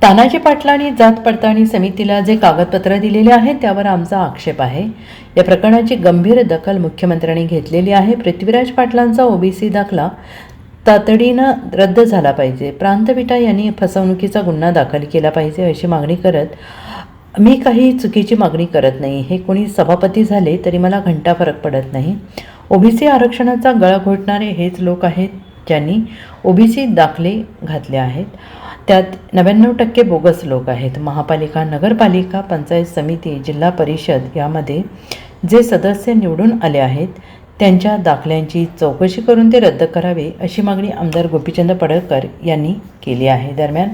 तानाजी पाटलांनी जात पडताळणी समितीला जे कागदपत्र दिलेले आहेत त्यावर आमचा आक्षेप आहे. या प्रकरणाची गंभीर दखल मुख्यमंत्र्यांनी घेतलेली आहे. पृथ्वीराज पाटलांचा ओबीसी दाखला तातडीनं रद्द झाला पाहिजे. प्रांत विटा यांनी फसवणुकीचा गुन्हा दाखल केला पाहिजे अशी मागणी करत मी काही चुकीची मागणी करत नाही. हे कोणी सभापती झाले तरी मला घंटा फरक पडत नाही. ओबीसी आरक्षणाचा गळा घोटणारे हेच लोक आहेत ज्यांनी ओबीसी दाखले घातले आहेत. त्यात 99% बोगस लोक आहेत. महापालिका, नगरपालिका, पंचायत समिती, जिल्हा परिषद यामध्ये जे सदस्य निवडून आले आहेत त्यांच्या दाखल्यांची चौकशी करून ते रद्द करावे अशी मागणी आमदार गोपीचंद पडळकर यांनी केली आहे. दरम्यान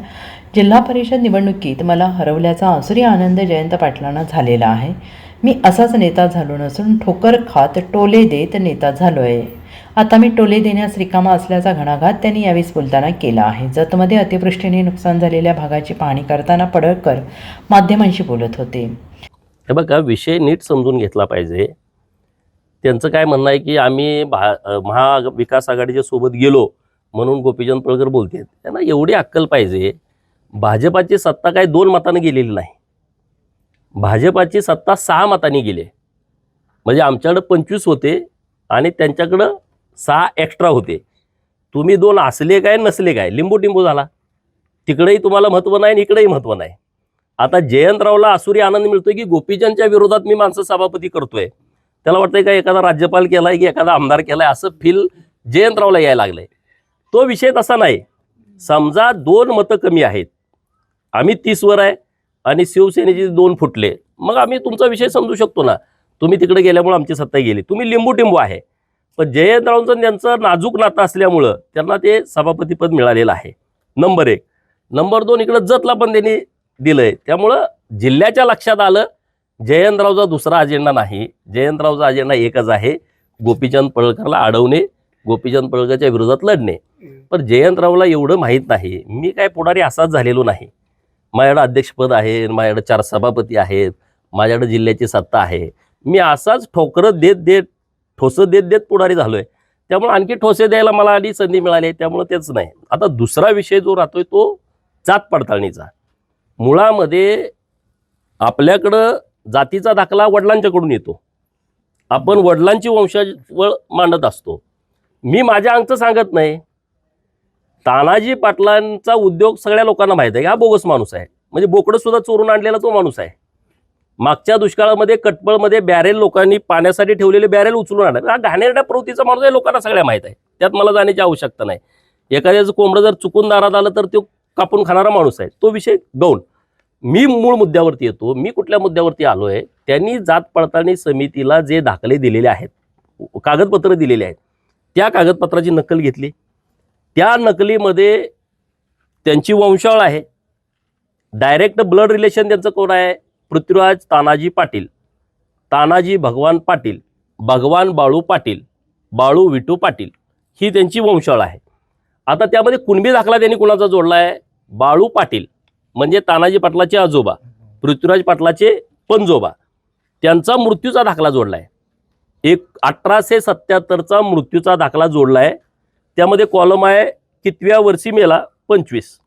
जिल्हा परिषद निवडणुकीत मला हरवल्याचा आसुरी आनंद जयंत पाटलांना झालेला आहे. मी असाच नेता झालो नसून ठोकर खात टोले देत नेता झालो आहे. आता मी टोले देण्यास रिकामा असल्याचा घणाघात त्यांनी यावेळी बोलताना केला आहे. जतमध्ये अतिवृष्टीने नुकसान झालेल्या भागाची पाहणी करताना पडळकर माध्यमांशी बोलत होते. हे बघा, विषय नीट समजून घेतला पाहिजे. त्यांचं काय म्हणणं आहे की आम्ही महाविकास आघाडीच्या सोबत गेलो म्हणून गोपीचंद पडळकर बोलते. त्यांना एवढी अक्कल पाहिजे. भाजपाची सत्ता काय 2 मतांनी गेलेली नाही. भाजपाची सत्ता 6 मतांनी गेली. म्हणजे आमच्याकडं 25 होते आणि त्यांच्याकडं 6 एक्स्ट्रा होते. तुम्ही 2 असले काय नसले काय, लिंबू टिंबू झाला. तिकडेही तुम्हाला महत्त्व नाही आणि इकडेही महत्त्व नाही. आता जयंतरावला आसुरी आनंद मिळतोय की गोपीचंदच्या विरोधात मी माणसं सभापती करतोय. त्याला वाटतंय का एखादा राज्यपाल केलाय की एखादा आमदार केलाय असं फील जयंतरावला यायला लागलंय. तो विषय तसा नाही. समजा 2 मतं कमी आहेत, आम्ही 30वर आहे आणि शिवसेनेचे 2 फुटले, मग आम्ही तुमचा विषय समजू शकतो ना. तुम्ही तिकडे गेल्यामुळे आमची सत्ता गेली. तुम्ही लिंबू टिंबू आहे. पण जयंतरावांचं त्यांचं नाजूक नातं असल्यामुळं त्यांना ते सभापतीपद मिळालेलं आहे. नंबर 1. नंबर 2, इकडं जतला पण त्यांनी दिलंय. त्यामुळं जिल्ह्याच्या लक्षात आलं जयंतरावचा दुसरा अजेंडा नाही. जयंतरावचा अजेंडा एकच आहे, गोपीचंद पडळकरला अडवणे, गोपीचंद पडळकरच्या विरोधात लढणे. पण जयंतरावला एवढं माहीत नाही. मी काय पुढारी असाच झालेलो नाही. माझ्याकडं अध्यक्षपद आहे, माझ्याकडं 4 सभापती आहेत, माझ्याकडं जिल्ह्याची सत्ता आहे. मी असाच ठोकरं देत देत ठोसं देत देत पुढारी झालोय. त्यामुळे आणखी ठोसे द्यायला मला आधी संधी मिळाली. त्यामुळे तेच नाही. आता दुसरा विषय जो राहतोय तो जात पडताळणीचा. मुळामध्ये आपल्याकडं जातीचा दाखला वडिलांच्याकडून येतो. आपण वडिलांची वंशावळ मांडत असतो. मी माझ्या अंगचं सांगत नाही. तानाजी पाटलांचा उद्योग सगळ्या लोकांना माहीत आहे की हा बोगस माणूस आहे. म्हणजे बोकडं सुद्धा चोरून आणलेला तो माणूस आहे. मागच्या दुष्काळामध्ये कटपळमध्ये बॅरेल लोकांनी पाण्यासाठी ठेवलेले बॅरेल उचलून आणले. हा घाणेरड्या प्रवृत्तीचा माणूस आहे, लोकांना सगळ्या माहीत आहे. त्यात मला जाण्याची आवश्यकता नाही. एखाद्याचं कोंबडं जर चुकून दारात आलं तर तो कापून खाणारा माणूस आहे. तो विषय गौण. मी मूळ मुद्द्यावरती येतो. मी कुठल्या मुद्द्यावरती आलो आहे. त्यांनी जात पडताळणी समितीला जे दाखले दिलेले आहेत, कागदपत्र दिलेले आहेत, त्या कागदपत्राची नक्कल घेतली. त्या नकलीमध्ये त्यांची वंशावळ आहे. डायरेक्ट ब्लड रिलेशन त्यांचं कोण आहे? पृथ्वीराज तानाजी पाटील, तानाजी भगवान पाटील, भगवान बाळू पाटील, बाळू विठू पाटील, ही त्यांची वंशावळ आहे. आता त्यामध्ये कुणबी दाखला त्यांनी कुणाचा जोडला आहे? बाळू पाटील म्हणजे तानाजी पाटलाचे आजोबा, पृथ्वीराज पाटलाचे पंजोबा, त्यांचा मृत्यूचा दाखला जोडला आहे. 1877चा मृत्यूचा दाखला जोडला आहे. त्यामध्ये कॉलम आहे कितव्या वर्षी मेला? 25.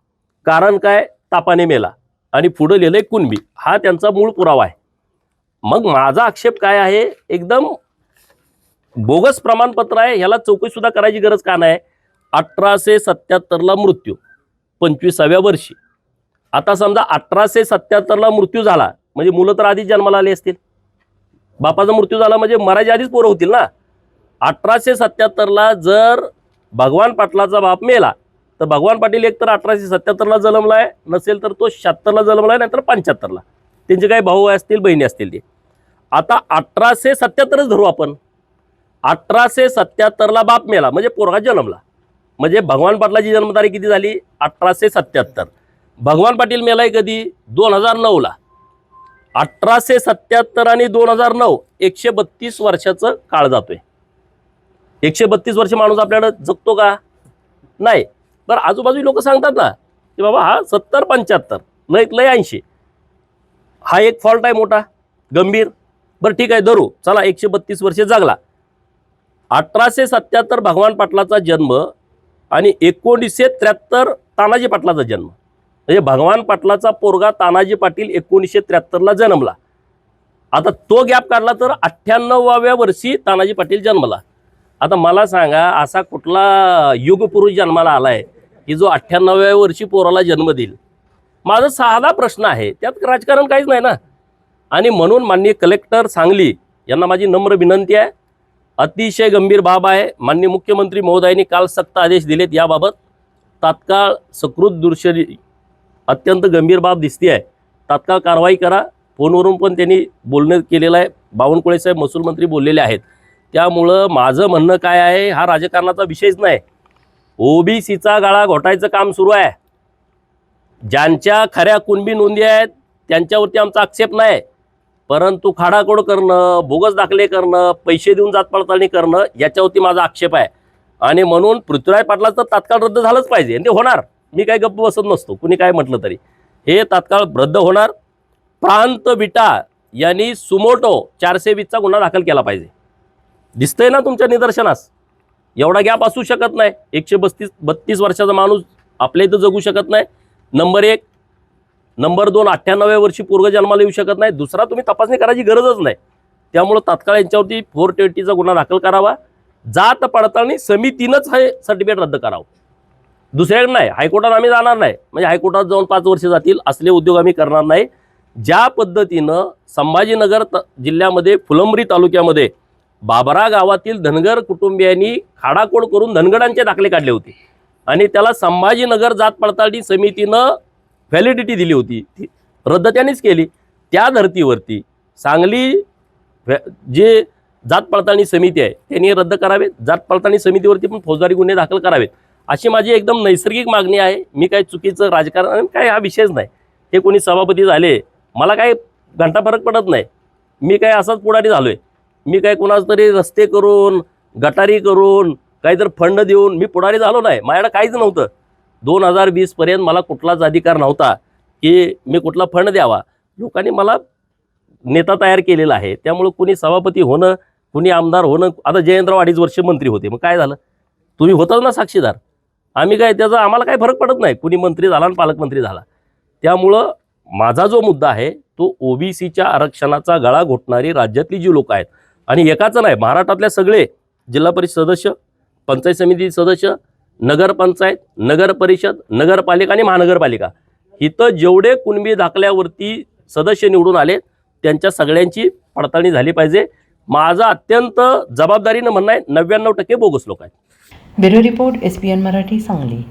कारण काय? तापाने मेला. आणि पुढं लिहिलंय कुणबी. हा त्यांचा मूळ पुरावा आहे. मग माझा आक्षेप काय आहे? एकदम बोगस प्रमाणपत्र आहे. ह्याला चौकशी सुद्धा करायची गरज का नाही? 1877ला मृत्यू, 25व्या वर्षी. आता समजा 1877ला मृत्यू झाला म्हणजे मुलं तर आधीच जन्माला आली असतील. बापाचा मृत्यू झाला म्हणजे मरायच्या आधीच पोरं होतील ना. 1877ला जर भगवान पाटलाचा बाप मेला तर भगवान पाटील एकतर 1877ला जन्मलाय, नसेल तर तो 76ला जन्मलाय, नाहीतर 75ला. त्यांचे काही भाऊ असतील, बहिणी असतील ते. आता 1877च धरू आपण. 1877ला बाप मेला म्हणजे पोरगा जन्मला. म्हणजे भगवान पाटलाची जन्मतारीख किती झाली? 1877. भगवान पाटील मेलाय कधी? 2009ला. 1877 आणि 2009 132 वर्षाचं काळ जातोय. 132 वर्ष माणूस आपल्याकडे जगतो का? नाही. बरं, आजूबाजू लोक सांगतात ना की बाबा हा 70-75, लयत लय 80. हा एक फॉल्ट आहे मोठा, गंभीर. बरं ठीक आहे, धरू चला 132 वर्षे जगला. 1877 भगवान पाटलाचा जन्म आणि 1973 तानाजी पाटलाचा जन्म. म्हणजे भगवान पाटलाचा पोरगा तानाजी पाटील 1973ला जन्मला. आता तो गॅप काढला तर 98व्या वर्षी तानाजी पाटील जन्मला. आता मला सांगा असा कुठला युगपुरुष जन्माला आलाय की जो 98व्या वर्षी पोराला जन्म देईल? माझा साधा प्रश्न आहे, त्यात राजकारण काहीच नाही ना. आणि म्हणून माननीय कलेक्टर सांगली यांना माझी नम्र विनंती आहे, अतिशय गंभीर बाब आहे. माननीय मुख्यमंत्री महोदयांनी काल सक्त आदेश दिलेत याबाबत. तात्काळ सकृत दुर्शरी अत्यंत गंभीर बाब दिसते आहे, तात्काळ कारवाई करा. फोनवरून पण त्यांनी बोलणं केलेलं आहे. बावनकुळे साहेब महसूल मंत्री बोललेले आहेत. त्यामुळं माझं म्हणणं काय आहे, हा राजकारणाचा विषयच नाही. ओबीसीचा गाळा घोटायचं काम सुरू आहे. ज्यांच्या खऱ्या कुणबी नोंदी आहेत त्यांच्यावरती आमचा आक्षेप नाही, परंतु खाडाखोड करणं, बोगस दाखले करणं, पैसे देऊन जात पडताळणी करणं याच्यावरती माझा आक्षेप आहे. आणि म्हणून पृथ्वीराज पाटलाचं तात्काळ रद्द झालंच पाहिजे. आणि ते होणार. मी काय गप्प बसत नसतो, कुणी काय म्हटलं तरी. हे तात्काळ रद्द होणार. प्रांत विटा यांनी सुमोटो 420चा गुन्हा दाखल केला पाहिजे. दिसतंय ना तुमच्या निदर्शनास? एवढा गॅप असू शकत नाही. 132 वर्षाचा माणूस आपल्या इथं जगू शकत नाही. नंबर 1. नंबर 2, 98व्या वर्षी पोरग जन्माला येऊ शकत नाही. दुसरा, तुम्ही तपासणी करायची गरजच नाही. त्यामुळं तात्काळ यांच्यावरती 420चा गुन्हा दाखल करावा. जात पडताळणी समितीनंच हे सर्टिफिकेट रद्द करावं, दुसऱ्याकडे नाही. हायकोर्टात आम्ही जाणार नाही. म्हणजे हायकोर्टात जाऊन 5 वर्ष जातील असले उद्योग आम्ही करणार नाही. ज्या पद्धतीनं संभाजीनगर जिल्ह्यामध्ये फुलंब्री तालुक्यामध्ये बाबरा गावातील धनगर कुटुंबियांनी खाडाखोड करून धनगरांचे दाखले काढले होते आणि त्याला संभाजीनगर जात पडताळणी समितीनं व्हॅलिडिटी दिली होती, रद्द त्यांनीच केली. त्या धर्तीवरती सांगली जे जात पडताळणी समिती आहे त्यांनी रद्द करावेत. जात पडताळणी समितीवरती पण फौजदारी गुन्हे दाखल करावेत, अशी माझी एकदम नैसर्गिक मागणी आहे. मी काही चुकीचं राजकारण काय हा विषयच नाही. हे कोणी सभापती झाले मला काय घंटा फरक पडत नाही. मी काय असाच पुढारी झालोय. मी काय कोणाच तरी रस्ते करून, गटारी करून, काहीतरी फंड देऊन मी पुढारी झालो नाही. माझ्याकडे काहीच नव्हतं. 2020 पर्यंत मला कुठलाच अधिकार नव्हता की मी कुठला फंड द्यावा. लोकांनी मला नेता तयार केलेला आहे. त्यामुळे कुणी सभापती होणं, कुणी आमदार होणं. आता जयंतराव 2.5 वर्ष मंत्री होते, मग काय झालं? तुम्ही होताच ना साक्षीदार. आम्ही काय त्याचा आम्हाला काय फरक पडत नाही कुणी मंत्री झाला आणि पालकमंत्री झाला. त्यामुळं माझा जो मुद्दा आहे तो ओबीसीच्या आरक्षणाचा गळा घोटणारी राज्यातली जी लोक आहेत, आणि एकाचं नाही, महाराष्ट्रातल्या सगळे जिल्हा परिषद सदस्य, पंचायत समिती सदस्य, नगरपंचायत, नगर परिषद, नगरपालिका आणि महानगरपालिका, इथं जेवढे कुणबी दाखल्यावरती सदस्य निवडून आले त्यांच्या सगळ्यांची पडताळणी झाली पाहिजे. माझं अत्यंत जबाबदारीनं म्हणणं आहे, 99% बोगस लोक आहेत. Bureau report, SBN Marathi, Sangli.